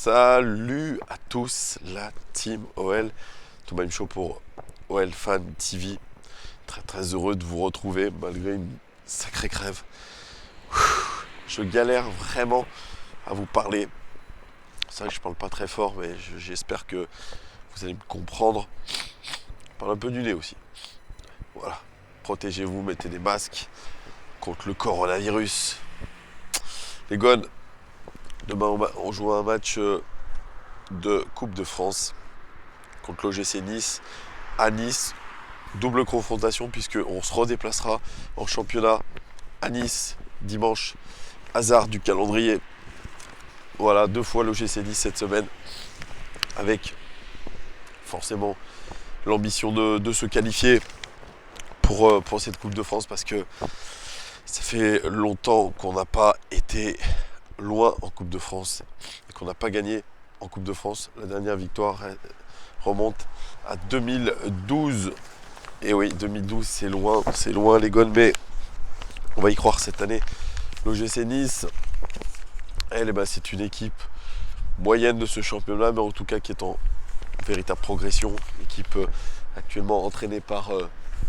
Salut à tous, la team OL, Thomas Show pour OL Fan TV. Très très heureux de vous retrouver malgré une sacrée crève. Je galère vraiment à vous parler. C'est vrai que je parle pas très fort, mais j'espère que vous allez me comprendre. Je parle un peu du nez aussi. Voilà, protégez-vous, mettez des masques contre le coronavirus. Les gones, demain on joue un match de Coupe de France contre l'OGC Nice à Nice. Double confrontation puisqu'on se redéplacera en championnat à Nice dimanche. Hasard du calendrier. Voilà, 2 fois l'OGC Nice cette semaine. Avec forcément l'ambition de se qualifier pour cette Coupe de France parce que ça fait longtemps qu'on n'a pas été loin en Coupe de France et qu'on n'a pas gagné en Coupe de France. La dernière victoire remonte à 2012. Et oui, 2012, c'est loin les gones, mais on va y croire cette année. L'OGC Nice, c'est une équipe moyenne de ce championnat, mais en tout cas qui est en véritable progression. Équipe actuellement entraînée par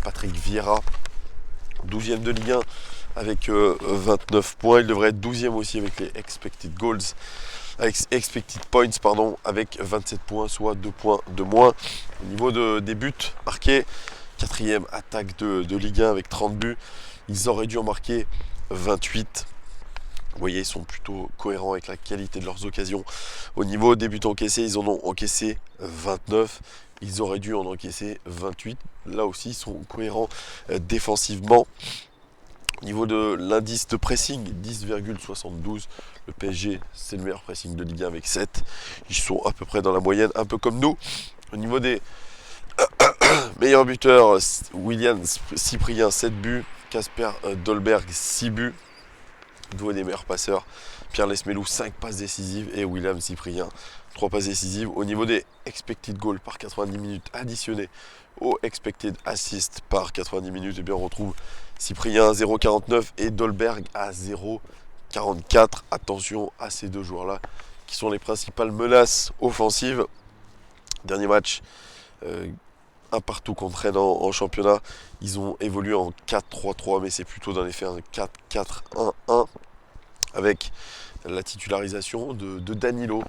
Patrick Vieira, 12e de Ligue 1 avec 29 points. Il devrait être 12e aussi avec les expected points, avec 27 points, soit 2 points de moins. Au niveau des buts marqués, 4e attaque de Ligue 1 avec 30 buts. Ils auraient dû en marquer 28. Vous voyez, ils sont plutôt cohérents avec la qualité de leurs occasions. Au niveau des buts encaissés, ils en ont encaissé 29. Ils auraient dû en encaisser 28. Là aussi, ils sont cohérents défensivement. Au niveau de l'indice de pressing, 10,72. Le PSG, c'est le meilleur pressing de Ligue 1 avec 7. Ils sont à peu près dans la moyenne, un peu comme nous. Au niveau des meilleurs buteurs, William Cyprien, 7 buts. Kasper Dolberg, 6 buts. Doué des meilleurs passeurs. Pierre Lesmelou, 5 passes décisives. Et William Cyprien, 3 passes décisives. Au niveau des expected goals par 90 minutes additionnés au expected assist par 90 minutes, on retrouve Cyprien à 0,49 et Dolberg à 0,44. Attention à ces deux joueurs-là qui sont les principales menaces offensives. Dernier match, un partout contre Rennes en championnat. Ils ont évolué en 4-3-3, mais c'est plutôt dans les faits un 4-4-1-1 avec la titularisation de Danilo,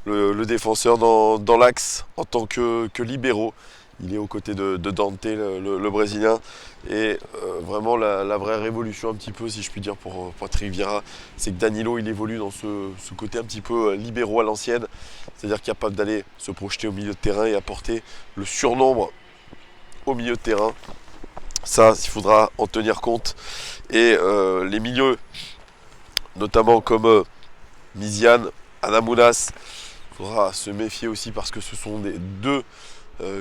le défenseur dans l'axe en tant que libéraux. Il est aux côtés de Dante, le Brésilien. Et vraiment la vraie révolution un petit peu, si je puis dire, pour Patrick Vieira, c'est que Danilo, il évolue dans ce côté un petit peu libéraux à l'ancienne. C'est-à-dire capable d'aller se projeter au milieu de terrain et apporter le surnombre au milieu de terrain. Ça, il faudra en tenir compte. Et les milieux, notamment comme Mizian, Adamounas, il faudra se méfier aussi parce que ce sont des deux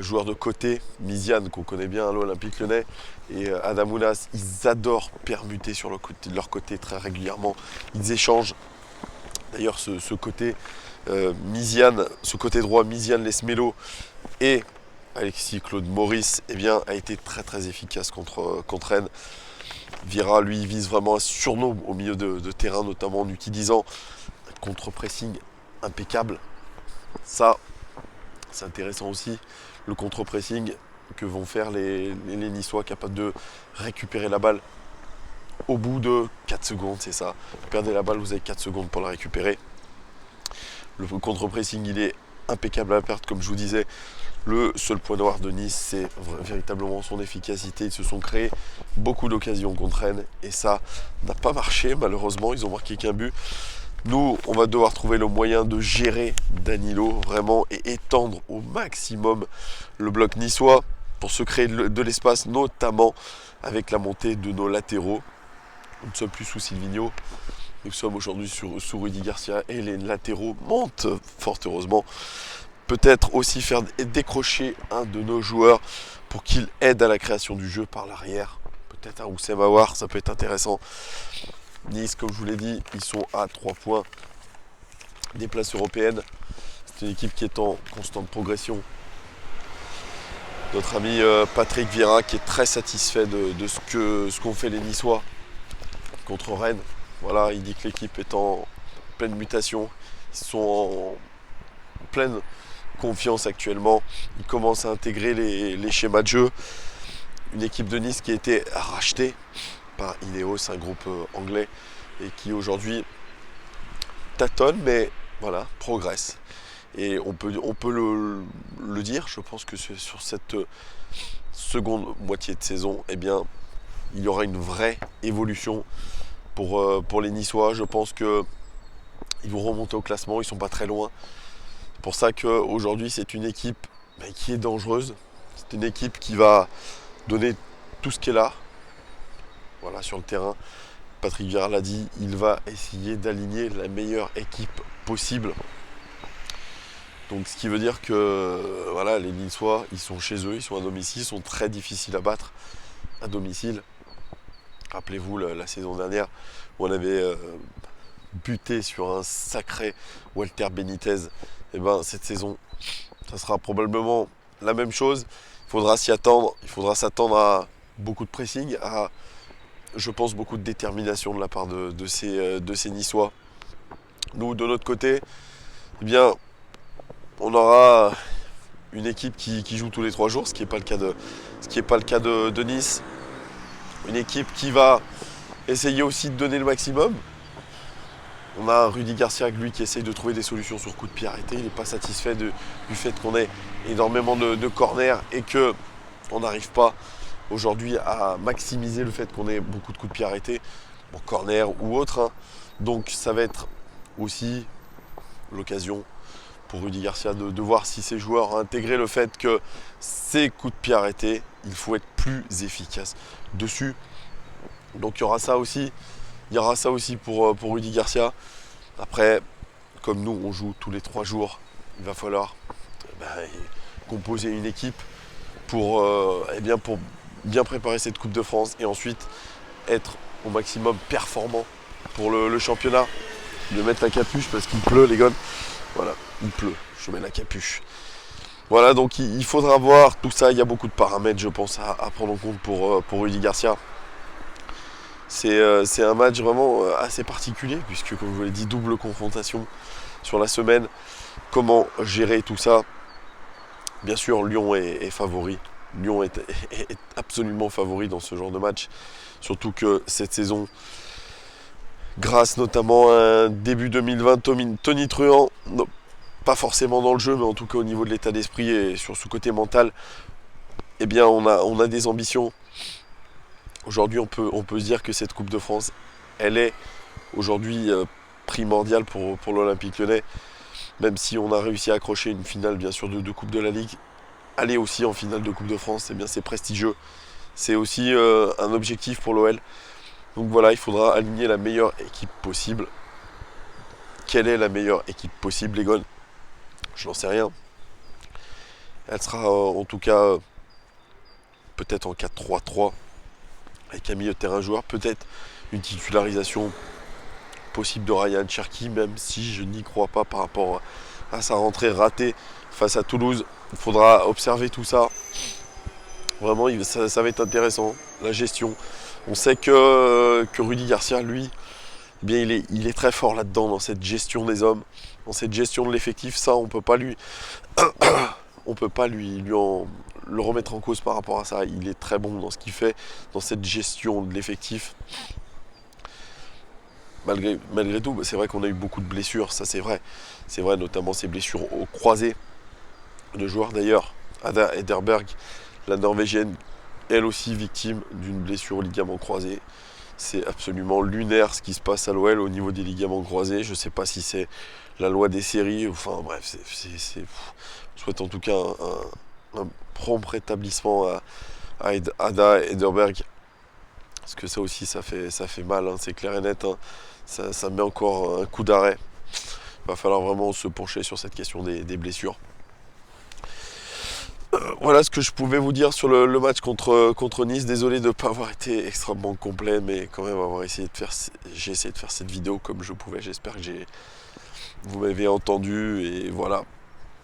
joueurs de côté. Mizian, qu'on connaît bien à l'Olympique Lyonnais, et Adamounas, ils adorent permuter sur leur côté très régulièrement. Ils échangent. D'ailleurs, ce côté Mizian, ce côté droit, Mizian Lesmelo et Alexis Claude Maurice, a été très très efficace contre Rennes. Vieira, lui, vise vraiment un surnombre au milieu de terrain, notamment en utilisant un contre-pressing impeccable. Ça, c'est intéressant aussi, le contre-pressing que vont faire les Niçois, capables de récupérer la balle au bout de 4 secondes, c'est ça. Vous perdez la balle, vous avez 4 secondes pour la récupérer. Le contre-pressing, il est impeccable à la perte, comme je vous disais. Le seul point noir de Nice, c'est véritablement son efficacité. Ils se sont créés beaucoup d'occasions contre Rennes et ça n'a pas marché, malheureusement. Ils ont marqué qu'un but. Nous, on va devoir trouver le moyen de gérer Danilo vraiment et étendre au maximum le bloc niçois pour se créer de l'espace, notamment avec la montée de nos latéraux. Nous ne sommes plus sous Silvinho. Nous sommes aujourd'hui sous Rudy Garcia et les latéraux montent fort heureusement. Peut-être aussi faire décrocher un de nos joueurs pour qu'il aide à la création du jeu par l'arrière. Peut-être un Oussem Aouar, ça peut être intéressant. Nice, comme je vous l'ai dit, ils sont à 3 points des places européennes. C'est une équipe qui est en constante progression. Notre ami Patrick Vieira qui est très satisfait de ce qu'ont fait les Niçois contre Rennes. Voilà, il dit que l'équipe est en pleine mutation. Ils sont pleine confiance actuellement. Il commence à intégrer les schémas de jeu. Une équipe de Nice qui a été rachetée par Ineos, un groupe anglais, et qui aujourd'hui tâtonne, mais voilà, progresse. Et on peut le dire, je pense que sur cette seconde moitié de saison, eh bien, il y aura une vraie évolution pour les Niçois. Je pense qu'ils vont remonter au classement, ils ne sont pas très loin. C'est pour ça qu'aujourd'hui, c'est une équipe qui est dangereuse. C'est une équipe qui va donner tout ce qu'elle a, voilà, sur le terrain. Patrick Vieira l'a dit, il va essayer d'aligner la meilleure équipe possible. Donc ce qui veut dire que voilà, les Niçois, ils sont chez eux, ils sont à domicile, ils sont très difficiles à battre à domicile. Rappelez-vous la saison dernière où on avait buté sur un sacré Walter Benitez. Et ben cette saison, ça sera probablement la même chose. Il faudra s'y attendre, il faudra s'attendre à beaucoup de pressing, à, je pense, beaucoup de détermination de la part de ces Niçois. Nous, de notre côté, eh bien, on aura une équipe qui joue tous les 3 jours, ce qui n'est pas le cas de Nice. Une équipe qui va essayer aussi de donner le maximum. On a Rudy Garcia, lui, qui essaye de trouver des solutions sur coup de pied arrêté. Il n'est pas satisfait du fait qu'on ait énormément de corners et qu'on n'arrive pas aujourd'hui à maximiser le fait qu'on ait beaucoup de coups de pied arrêtés, bon, corner ou autre. Hein. Donc ça va être aussi l'occasion pour Rudy Garcia de voir si ses joueurs ont intégré le fait que ces coups de pied arrêtés, il faut être plus efficace dessus. Donc il y aura ça aussi. Il y aura ça aussi pour Rudy Garcia. Après, comme nous, on joue tous les 3 jours, il va falloir composer une équipe pour bien préparer cette Coupe de France et ensuite être au maximum performant pour le championnat. Je vais mettre la capuche parce qu'il pleut, les gars. Voilà, il pleut, je mets la capuche. Voilà, donc il faudra voir tout ça. Il y a beaucoup de paramètres, je pense, à prendre en compte pour Rudy Garcia. C'est un match vraiment assez particulier, puisque, comme je vous l'ai dit, double confrontation sur la semaine. Comment gérer tout ça? Bien sûr, Lyon est favori. Lyon est absolument favori dans ce genre de match. Surtout que cette saison, grâce notamment à un début 2020, Tony Truant, non, pas forcément dans le jeu, mais en tout cas au niveau de l'état d'esprit et sur ce côté mental, eh bien on a des ambitions. Aujourd'hui, on peut se dire que cette Coupe de France, elle est aujourd'hui primordiale pour l'Olympique Lyonnais. Même si on a réussi à accrocher une finale, bien sûr, de Coupe de la Ligue, aller aussi en finale de Coupe de France, eh bien, c'est prestigieux. C'est aussi un objectif pour l'OL. Donc voilà, il faudra aligner la meilleure équipe possible. Quelle est la meilleure équipe possible, les gars? Je n'en sais rien. Elle sera en tout cas peut-être en 4-3-3 avec un milieu de terrain joueur, peut-être une titularisation possible de Ryan Cherki, même si je n'y crois pas par rapport à sa rentrée ratée face à Toulouse. Il faudra observer tout ça. Vraiment, ça va être intéressant, la gestion. On sait que Rudy Garcia, lui, eh bien, il est très fort là-dedans, dans cette gestion des hommes, dans cette gestion de l'effectif. Ça, on ne peut pas le remettre en cause par rapport à ça. Il est très bon dans ce qu'il fait, dans cette gestion de l'effectif. Malgré tout, c'est vrai qu'on a eu beaucoup de blessures, ça c'est vrai. C'est vrai, notamment ces blessures au croisé de joueurs d'ailleurs. Ada Ederberg, la Norvégienne, elle aussi victime d'une blessure au ligament croisé. C'est absolument lunaire ce qui se passe à l'OL au niveau des ligaments croisés. Je ne sais pas si c'est la loi des séries, enfin bref, je souhaite en tout cas un prompt rétablissement à Ada Ederberg. Parce que ça aussi, ça fait mal, hein, c'est clair et net. Hein. Ça met encore un coup d'arrêt. Il va falloir vraiment se pencher sur cette question des blessures. Voilà ce que je pouvais vous dire sur le match contre Nice. Désolé de ne pas avoir été extrêmement complet, mais quand même j'ai essayé de faire cette vidéo comme je pouvais. J'espère que vous m'avez entendu et voilà.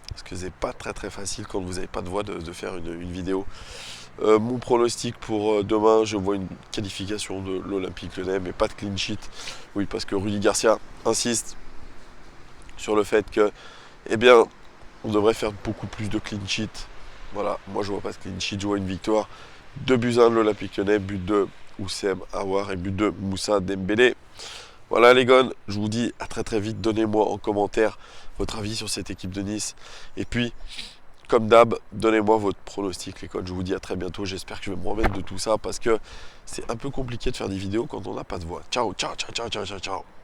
Parce que c'est pas très facile quand vous n'avez pas de voix de faire une vidéo. Mon pronostic pour demain, je vois une qualification de l'Olympique Lyonnais, mais pas de clean sheet. Oui, parce que Rudy Garcia insiste sur le fait que, eh bien, on devrait faire beaucoup plus de clean sheet. Voilà, moi je vois pas de clean sheet, je vois une victoire. 2-1 de l'Olympique Lyonnais, but de Oussem Aouar et but de Moussa Dembélé. Voilà les gars, je vous dis à très très vite. Donnez-moi en commentaire votre avis sur cette équipe de Nice. Et puis, comme d'hab, donnez-moi votre pronostic les gars. Je vous dis à très bientôt. J'espère que je vais me remettre de tout ça parce que c'est un peu compliqué de faire des vidéos quand on n'a pas de voix. Ciao, ciao, ciao, ciao, ciao, ciao, ciao.